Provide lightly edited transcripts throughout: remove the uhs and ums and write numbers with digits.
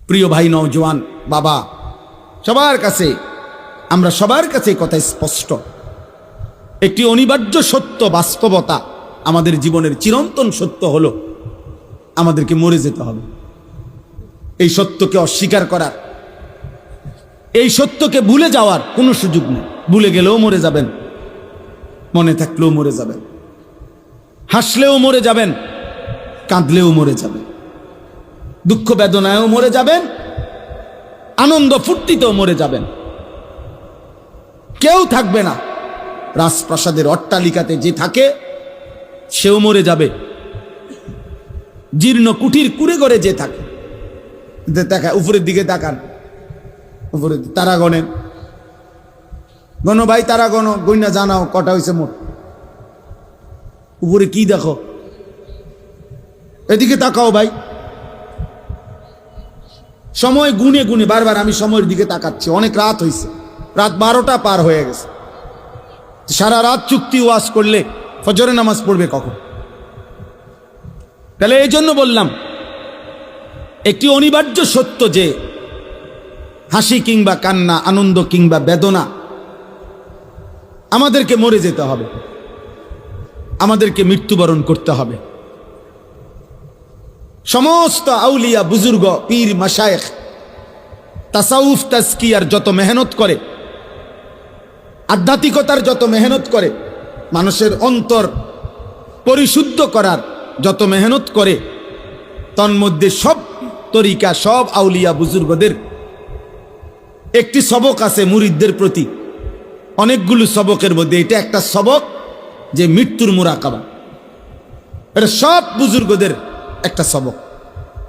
প্রিয় ভাই নওজোয়ান বাবা, সবার কাছে, আমরা সবার কাছে কথা স্পষ্ট, একটি অনিবার্য সত্য, বাস্তবতা, আমাদের জীবনের চিরন্তন সত্য হলো আমাদেরকে মরে যেতে হবে। এই সত্যকে অস্বীকার করার, এই সত্যকে ভুলে যাওয়ার কোনো সুযোগ নেই। ভুলে গেলেও মরে যাবেন, মনে থাকলেও মরে যাবেন, হাসলেও মরে যাবেন, কাঁদলেও মরে যাবেন, দুঃখ বেদনায়ও মরে যাবেন, আনন্দ ফুর্তিতেও মরে যাবেন। কেউ থাকবে না। রাজপ্রাসাদের অট্টালিকাতে যে থাকে সেও মরে যাবে, জীর্ণ কুটির কুড়ে করে যে থাকে, উপরের দিকে তাকান, উপরে তারা গণেন, গণ ভাই, তারা গণ, গইনা জানাও কটা হয়েছে মোট। উপরে কি দেখো, এদিকে তাকাও ভাই। সময় গুনে গুনে বারবার আমি সময়ের দিকে তাকাচ্ছি, অনেক রাত হয়েছে, রাত 12টা পার হয়ে গেছে। সারা রাত চুক্তি ওয়াজ করলে ফজরে নামাজ পড়বে কখন? তাহলে এই জন্য বললাম, একটি অনিবার্য সত্য যে হাসি কিংবা কান্না, আনন্দ কিংবা বেদনা, আমাদেরকে মরে যেতে হবে, আমাদেরকে মৃত্যুবরণ করতে হবে। সমস্ত আউলিয়া, বুজুর্গ, পীর, মাশায়েখ তাসাউফ তাজকিয়ার যত মেহনত করে, আধ্যাত্মিকতার যত মেহনত করে, মানুষের অন্তর পরিশুদ্ধ করার যত মেহনত করে, তন্মধ্যে সব তরিকা, সব আউলিয়া বুজুর্গদের একটি সবক আছে মুরিদদের প্রতি। অনেকগুলো সবকের মধ্যে এটা একটা সবক, যে মৃত্যুর মুরাকাবা। এটা সব বুজুর্গদের একটা সবক,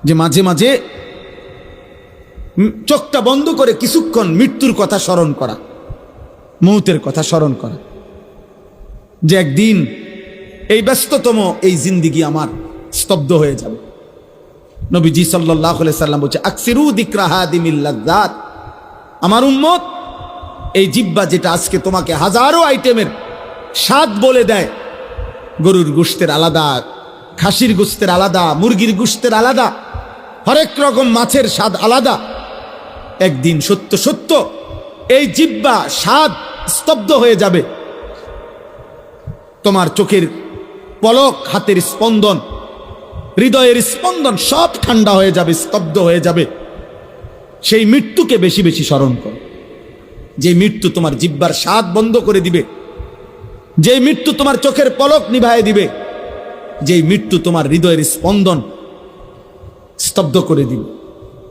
যে মাঝে মাঝে চোখটা বন্ধ করে কিছুক্ষণ মৃত্যুর কথা স্মরণ করা, মৌতের কথা স্মরণ করা, যে একদিন এই ব্যস্ততম এই জিন্দিগি আমার স্তব্ধ হয়ে যাবে। নবীজি সাল্লাল্লাহু আলাইহি সাল্লাম বলছে, আকসিরু যিকরা হাদিমিল লাযযাত, আমার উম্মত এই জিহ্বা যেটা আজকে তোমাকে হাজারো আইটেমের স্বাদ বলে দেয়, গরুর গোশতের আলাদা, খাসির গোশতের আলাদা, মুরগির গোশতের আলাদা, হরেক রকম মাছের স্বাদ আলাদা, একদিন সত্য সত্য এই জিহ্বা স্বাদ স্তব্ধ হয়ে যাবে। তোমার চোখের পলক, হাতের স্পন্দন, হৃদয়ের স্পন্দন সব ঠান্ডা হয়ে যাবে, স্তব্ধ হয়ে যাবে। সেই মৃত্যুকে বেশি বেশি স্মরণ করো, যে মৃত্যু তোমার জিহ্বার স্বাদ বন্ধ করে দিবে, যে মৃত্যু তোমার চোখের পলক নিভায়ে দিবে, যে মৃত্যু তোমার হৃদয়ের স্পন্দন স্তব্ধ করে দিবে।